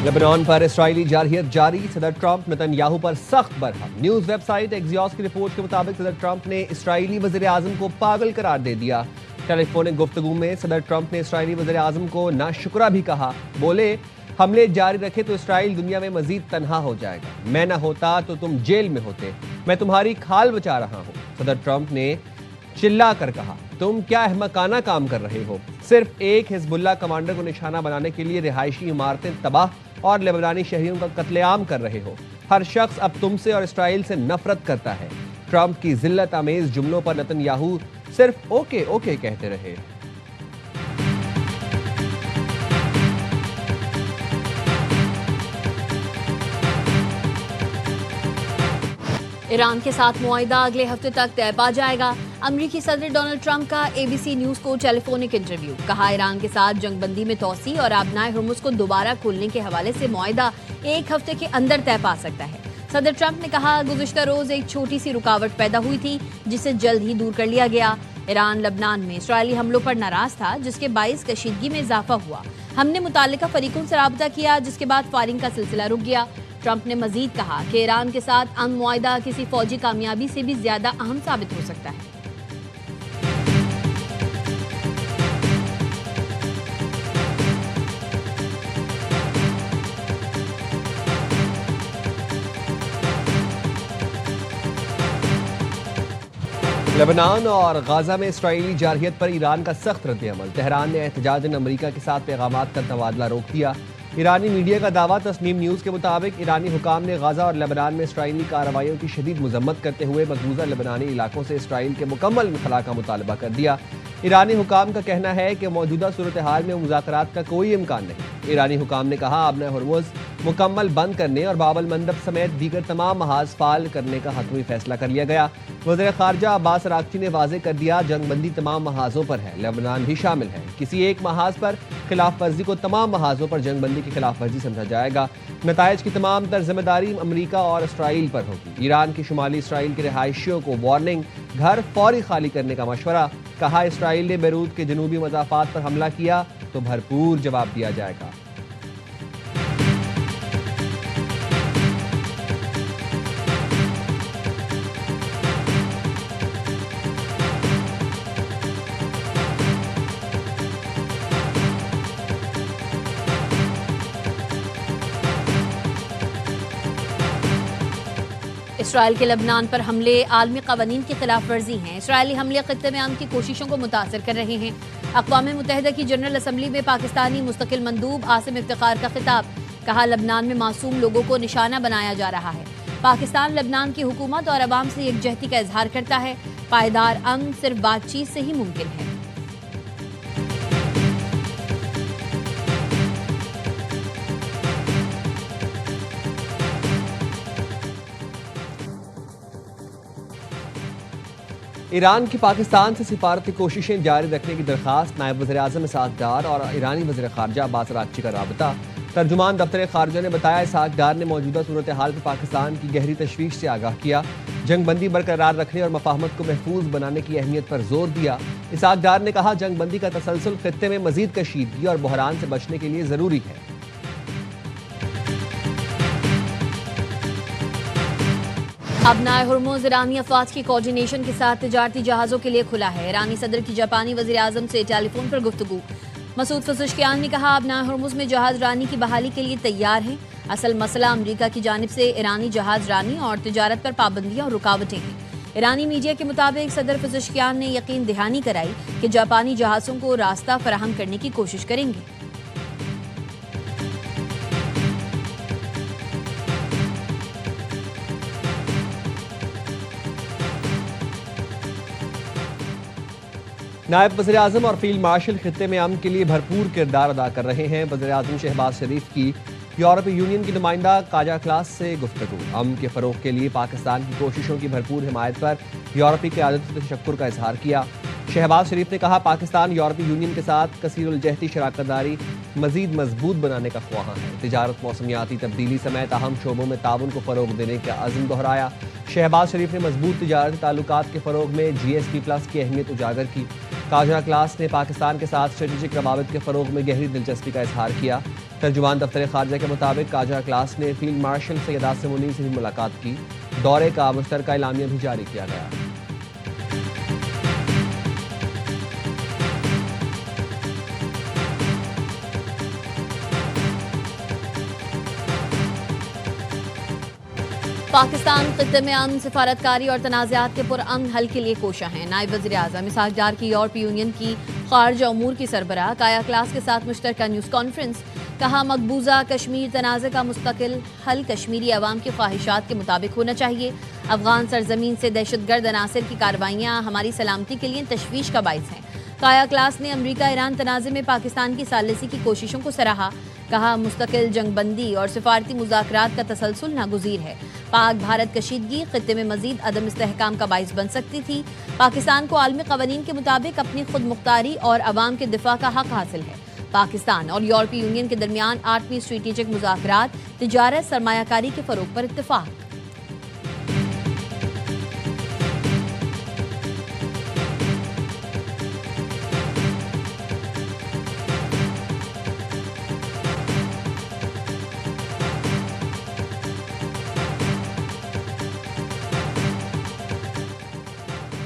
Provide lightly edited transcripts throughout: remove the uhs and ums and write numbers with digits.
Lebanon पर Israeli जारहियत जारी, सदर ट्रंप नेतन्याहू पर सख्त बरहम। न्यूज वेबसाइट एक्सियोस की रिपोर्ट के मुताबिक सदर ट्रंप ने इसराइली वज़ीर आज़म को पागल करार दे दिया। टेलीफोनिक गुफ्तगू में सदर ट्रंप ने इसराइली वज़ीर आज़म को नाशुक्रा भी कहा। बोले, हमले जारी रखे तो इसराइल दुनिया में मजीद तनहा हो जाएगा। मैं ना होता तो तुम जेल में होते। मैं तुम्हारी खाल बचा रहा हूँ। सदर ट्रंप ने चिल्ला कर कहा, तुम क्या अहमकाना काम कर रहे हो। सिर्फ एक हिजबुल्लाह कमांडर को निशाना बनाने के लिए रिहायशी इमारतें तबाह और लेबनानी शहरियों का कत्लेआम कर रहे हो। हर शख्स अब तुमसे और इसराइल से नफरत करता है। ट्रंप की जिल्लत आमेज जुमलों पर नेतन्याहू सिर्फ ओके ओके कहते रहे। ईरान के साथ मुआहिदा अगले हफ्ते तक तय पा जाएगा। अमेरिकी सदर डोनाल्ड ट्रंप का एबीसी न्यूज को टेलीफोनिक इंटरव्यू। कहा, ईरान के साथ जंगबंदी में तोसी और आबनाए हुर्मुज को दोबारा खोलने के हवाले से मुआहिदा एक हफ्ते के अंदर तय पा सकता है। सदर ट्रंप ने कहा, गुज़िश्ता रोज एक छोटी सी रुकावट पैदा हुई थी जिसे जल्द ही दूर कर लिया गया। ईरान लबनान में इसराइली हमलों पर नाराज था, जिसके बाइस कशीदगी में इजाफा हुआ। हमने मुताल्लिका फरीकों से राबता किया, जिसके बाद फायरिंग का सिलसिला रुक गया। ट्रंप ने मजीद कहा कि ईरान के साथ अमन मुआहिदा किसी फौजी कामयाबी से भी ज्यादा अहम साबित हो सकता है। लेबनान और गाजा में इसराइली जारहियत पर ईरान का सख्त रद्द-ए-अमल। तेहरान ने एहतजाजन अमरीका के साथ पैगामात का तबादला रोक दिया। ईरानी मीडिया का दावा, तस्नीम न्यूज़ के मुताबिक ईरानी हुकाम ने गाजा और लेबनान में इसराइली कार्रवाइयों की शदीद मजम्मत करते हुए मकबूजा लेबनानी इलाकों से इसराइल के मुकम्मल इनखला का मुतालबा कर दिया। ईरानी हुकाम का कहना है कि मौजूदा सूरत हाल में मुज़ाकरात का कोई इम्कान नहीं। ईरानी हुकाम ने कहा, आबना हुर्मुज़ मुकम्मल बंद करने और बाबल मंदब समेत दीगर तमाम महाज फाल करने का हतमी फैसला कर लिया गया। वज़ीर ख़ारजा अब्बास अराग़ची ने वाज़े कर दिया, जंगबंदी तमाम महाजों पर है, लेबनान भी शामिल है। किसी एक महाज पर खिलाफ वर्जी को तमाम महाजों पर जंगबंदी की खिलाफ वर्जी समझा जाएगा। नताइज की तमाम तर जिम्मेदारी अमरीका और इसराइल पर होगी। ईरान की शुमाली इसराइल के रिहायशियों को वार्निंग, घर फौरी खाली करने का मशवरा। कहा, इसराइल ने बेरूत के जनूबी मज़ाफ़ात पर हमला किया तो भरपूर जवाब दिया जाएगा। इसराइल के लबनान पर हमले आलमी क़वानीन की खिलाफ वर्जी हैं। इसराइली हमले ख़ित्ते में अमन की कोशिशों को मुतासर कर रहे हैं। अक़वाम मुत्तहिदा की जनरल असम्बली में पाकिस्तानी मुस्तकिल मंदूब आसिम इफ्तिखार का खिताब। कहा, लबनान में मासूम लोगों को निशाना बनाया जा रहा है। पाकिस्तान लबनान की हुकूमत और अवाम से यकजहती का इजहार करता है। पायदार अमन सिर्फ बातचीत से ही मुमकिन है। ईरान की पाकिस्तान से सिफारती कोशिशें जारी रखने की दरखास्त। नायब वज़ीर आज़म इसहाक डार और ईरानी वज़ीर ख़ारजा अब्बास अराग़ची का राबता। तर्जुमान दफ्तर ख़ारजा ने बताया, इसहाक डार ने मौजूदा सूरत हाल पर पाकिस्तान की गहरी तशवीश से आगाह किया, जंगबंदी बरकरार रखने और मफाहमत को महफूज बनाने की अहमियत पर जोर दिया। इसहाक डार ने कहा, जंगबंदी का तसलसल खित्ते में मजीद कशीदगी और बहरान से बचने के लिए ज़रूरी है। आबनाए हुर्मुज़ ईरानी अफवाज की कोऑर्डिनेशन के साथ तिजारती जहाज़ों के लिए खुला है। ईरानी सदर की जापानी वज़ीर आज़म से टेलीफोन पर गुफ्तगू। मसूद पज़ेश्कियान ने कहा, आबनाए हुर्मुज़ में जहाज़ रानी की बहाली के लिए तैयार हैं। असल मसला अमरीका की जानिब से ईरानी जहाज़ रानी और तिजारत पर पाबंदियाँ और रुकावटें हैं। ईरानी मीडिया के मुताबिक सदर पज़ेश्कियान ने यकीन दहानी कराई कि जापानी जहाज़ों को रास्ता फराहम करने की कोशिश करेंगे। नायब वज़ीर आज़म और फील्ड मार्शल खित्ते में अमन के लिए भरपूर किरदार अदा कर रहे हैं। वज़ीर आज़म शहबाज शरीफ की यूरोपीय यूनियन की नुमाइंदा काजा क्लास से गुफ्तगू। अमन के फ़रोग़ के लिए पाकिस्तान की कोशिशों की भरपूर हिमायत पर यूरोपीय क़यादत से तशक्कुर का इजहार किया। शहबाज शरीफ ने कहा, पाकिस्तान यूरोपीय यूनियन के साथ कसीरुल-जहती शराकतदारी मज़ीद मजबूत बनाने का ख्वाहां है। तिजारत, मौसमियाती तब्दीली समेत अहम शोबों में ताउन को फ़रोग़ देने का अज़्म दोहराया। शहबाज शरीफ ने मजबूत तिजारती ताल्लुकात के फ़रोग़ में GSP+ की अहमियत उजागर की। काजा क्लास ने पाकिस्तान के साथ स्ट्रेटेजिक रवाबित के फ़रोग में गहरी दिलचस्पी का इजहार किया। तर्जुमान दफ्तर खारजा के मुताबिक काजा क्लास ने फील्ड मार्शल सैयद आसिम मुनीर से भी मुलाकात की। दौरे का मुश्तरका एलामिया भी जारी किया गया। पाकिस्तान खित्ते में अमन, सिफारतकारी और तनाज़ात के पुरअमन हल के लिए कोशा है। नायब वज़ीर आज़म इसहाक डार की यूरोपीय यूनियन की खारजा उमूर की सरबराह काया क्लास के साथ मुश्तरका न्यूज़ कॉन्फ्रेंस। कहा, मकबूजा कश्मीर तनाज़े का मुस्तकिल हल कश्मीरी अवाम की ख्वाहिशात के मुताबिक होना चाहिए। अफगान सरजमीन से दहशतगर्द अनासर की कार्रवाइयाँ हमारी सलामती के लिए तशवीश का बाइस हैं। काया क्लास ने अमरीका ईरान तनाज़े में पाकिस्तान की सालिसी की कोशिशों को सराहा। कहा, मुस्तकिल जंगबंदी और सिफारती मुज़ाकरात का तसलसल नागुज़ीर है। पाक भारत कशीदगी खित्ते में मजीद अदम इस्तेहकाम का बाइस बन सकती थी। पाकिस्तान को आलमी कवानीन के मुताबिक अपनी खुद मुख्तारी और अवाम के दिफा का हक हासिल है। पाकिस्तान और यूरोपीय यूनियन के दरमियान 8वीं स्ट्रेटेजिक मुज़ाकरात, तिजारत, सरमायाकारी के फ़रोग पर इत्तेफाक।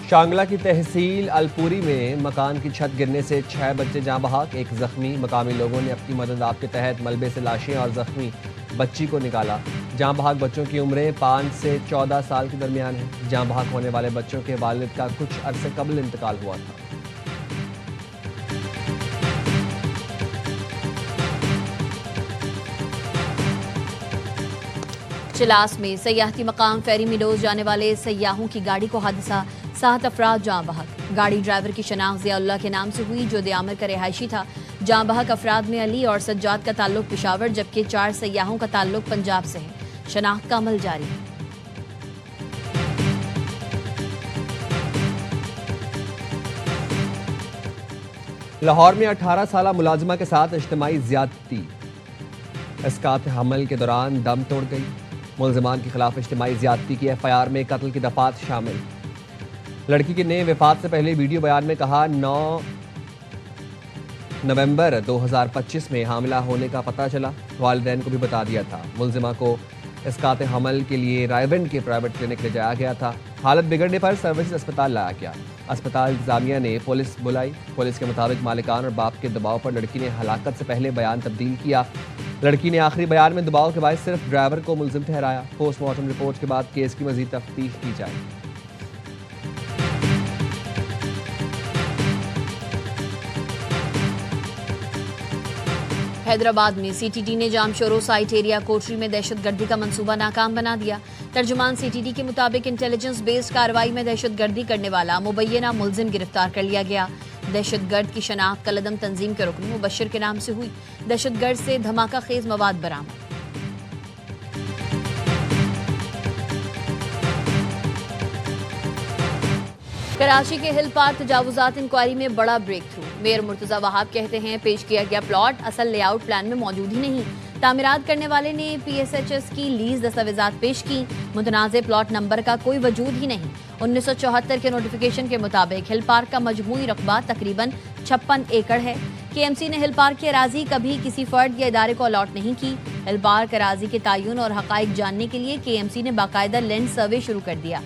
शांगला की तहसील अलपुरी में मकान की छत गिरने से 6 बच्चे जाँ बहक, 1 जख्मी। मकामी लोगों ने अपनी मदद आप के तहत मलबे से लाशें और जख्मी बच्ची को निकाला। जाँ बहक बच्चों की उम्रें 5 से 14 साल के दरमियान है। जाँ बहक होने वाले बच्चों के वालिद का कुछ अरसे कबल इंतकाल हुआ था। चिलास में सयाहती मकाम फेरी मिडोज जाने वाले सयाहों की गाड़ी को हादसा, 7 अफराद जाँ बहक। गाड़ी ड्राइवर की शनाख्त ज़ियाउल्लाह के नाम से हुई, जो दियामर का रिहायशी था। जाँ बहक अफराद में अली और सज्जाद का ताल्लुक पेशावर, जबकि 4 सयाहों का ताल्लुक पंजाब से है। शनाख्त का अमल जारी है। लाहौर में 18 साला मुलाजिमा के साथ इज्तिमाई ज़्यादती, इसकात हमल के दौरान दम तोड़ गई। मुलजमान के खिलाफ इज्तिमाई ज़्यादती की FIR में कत्ल की दफात शामिल। लड़की के नए वफात से पहले वीडियो बयान में कहा, 9 नवंबर 2025 में हामिला होने का पता चला, वालिदैन को भी बता दिया था। मुलजिमा को इसकात हमल के लिए रायवेंड के प्राइवेट क्लिनिक ले जाया गया था। हालत बिगड़ने पर सर्विस अस्पताल लाया गया। अस्पताल इंतजामिया ने पुलिस बुलाई। पुलिस के मुताबिक मालिकान और बाप के दबाव पर लड़की ने हलाकत से पहले बयान तब्दील किया। लड़की ने आखिरी बयान में दबाव के बाद सिर्फ ड्राइवर को मुलजिम ठहराया। पोस्टमार्टम रिपोर्ट के बाद केस की मजीद तफ्तीश की जाएगी। हैदराबाद में CTD ने जामशोरो साइट एरिया कोठरी में दहशतगर्दी का मंसूबा नाकाम बना दिया। तर्जुमान CTD के मुताबिक इंटेलिजेंस बेस्ड कार्रवाई में दहशतगर्दी करने वाला मुबैना मुलजिम गिरफ्तार कर लिया गया। दहशतगर्द की शनाख्त कलदम तंजीम के रुकन मुबशर के नाम से हुई। दहशतगर्द से धमाका खेज मवाद बरामद। कराची के हिल पार्क तजावुजात इंक्वायरी में बड़ा breakthrough. Mayor Murtaza Wahab कहते हैं, पेश किया गया प्लॉट असल लेआउट प्लान में मौजूद ही नहीं। तामीरात करने वाले ने PSHS की लीज दस्तावेजात पेश की। मुतनाज़े प्लॉट नंबर का कोई वजूद ही नहीं। 1974 के नोटिफिकेशन के मुताबिक हिल पार्क का मजमूई रकबा तकरीबन 56 एकड़ है। KMC ने हिल पार्क की अराजी कभी किसी फर्द या इदारे को अलॉट नहीं की। हिल पार्क अराजी के तयन और हकाइक जानने के लिए KMC ने बाकायदा लैंड सर्वे शुरू कर दिया।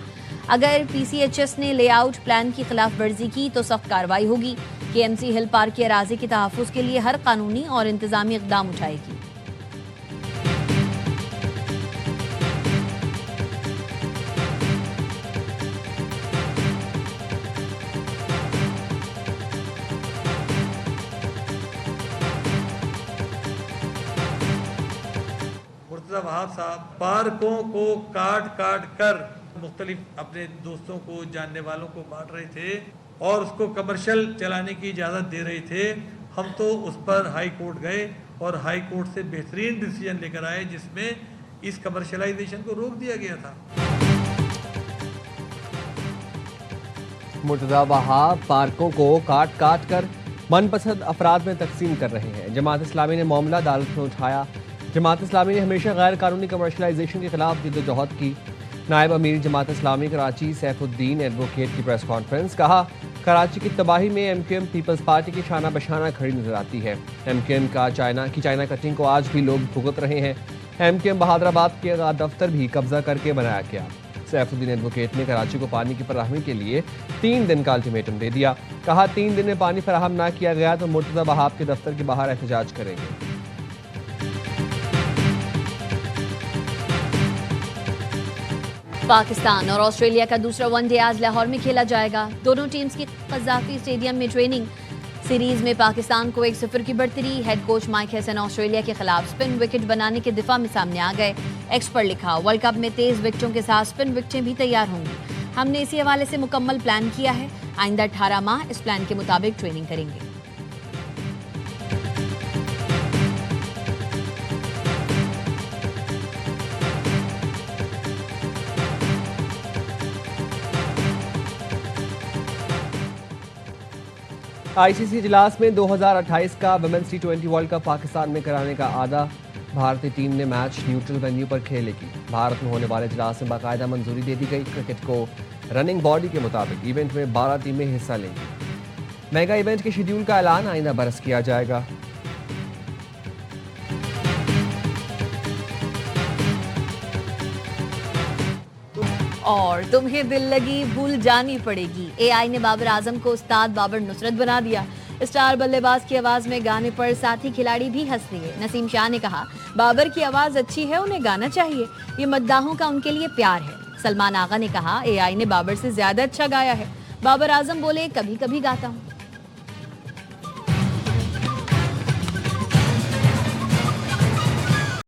अगर PCHS ने लेआउट प्लान की खिलाफ वर्जी की तो सख्त कार्रवाई होगी। KMC हिल पार्क की अराजी के तहफ़्फ़ुज़ के लिए हर कानूनी और इंतजामी इक़दाम उठाएगी। मुर्तज़ा वहाब साहब पार्कों को काट काट कर मुख्तलिफ अपने दोस्तों को, जानने वालों को बांट रहे थे और उसको कमर्शियल चलाने की इजाज़त दे रहे थे। हम तो उस पर हाई कोर्ट गए और हाई कोर्ट से बेहतरीन डिसीजन लेकर आए जिसमें इस कमर्शलाइजेशन को रोक दिया गया था। मुर्तज़ा वहाब पार्कों को काट काट कर मनपसंद अफराद में तकसीम कर रहे हैं। जमात इस्लामी ने मामला अदालत में उठाया। जमात इस्लामी ने हमेशा गैर कानूनी कमर्शलाइजेशन के खिलाफ जद्दोजहद की। नायब अमीर जमात इस्लामी कराची सैफुद्दीन एडवोकेट की प्रेस कॉन्फ्रेंस। कहा, कराची की तबाही में एमक्यूएम पीपल्स पार्टी की शाना बशाना खड़ी नजर आती है। एमक्यूएम का चाइना कटिंग को आज भी लोग भुगत रहे हैं। एमक्यूएम बहादुराबाद के दफ्तर भी कब्जा करके बनाया गया। सैफुद्दीन एडवोकेट ने कराची को पानी की फराहमी के लिए 3 दिन का अल्टीमेटम दे दिया। कहा 3 दिन में पानी फराहम ना किया गया तो मुर्तजा वहाब के दफ्तर के बाहर एहतजाज करेंगे। पाकिस्तान और ऑस्ट्रेलिया का दूसरा वनडे आज लाहौर में खेला जाएगा। दोनों टीम्स की कज़ाफी स्टेडियम में ट्रेनिंग। सीरीज में पाकिस्तान को 1-0 की बढ़तरी। Head coach Mike Hesson Australia के खिलाफ स्पिन विकेट बनाने के दिफा में सामने आ गए। एक्स पर लिखा, वर्ल्ड कप में तेज विकेटों के साथ स्पिन विकेटें भी तैयार होंगी। हमने इसी हवाले से मुकम्मल प्लान किया है। आइंदा 18 माह इस प्लान के मुताबिक ट्रेनिंग करेंगे। आईसीसी इजलास में 2028 का women's T20 world cup Pakistan में कराने का आदा। भारतीय टीम ने मैच न्यूट्रल वेन्यू पर खेलेगी। भारत में होने वाले इजलास में बाकायदा मंजूरी दे दी गई। क्रिकेट को रनिंग बॉडी के मुताबिक इवेंट में 12 टीमें हिस्सा लेंगी। मेगा इवेंट के शेड्यूल का ऐलान आइंदा बरस किया जाएगा। और तुम्हें दिल लगी भूल जानी पड़ेगी। एआई ने बाबर आजम को उस्ताद बाबर नुसरत बना दिया। स्टार बल्लेबाज की आवाज में गाने पर साथी खिलाड़ी भी हंस दिए। नसीम शाह ने कहा, बाबर की आवाज अच्छी है, उन्हें गाना चाहिए। ये मद्दाहों का उनके लिए प्यार है। सलमान आगा ने कहा, एआई ने बाबर से ज्यादा अच्छा गाया है। बाबर आजम बोले, कभी कभी गाता हूँ।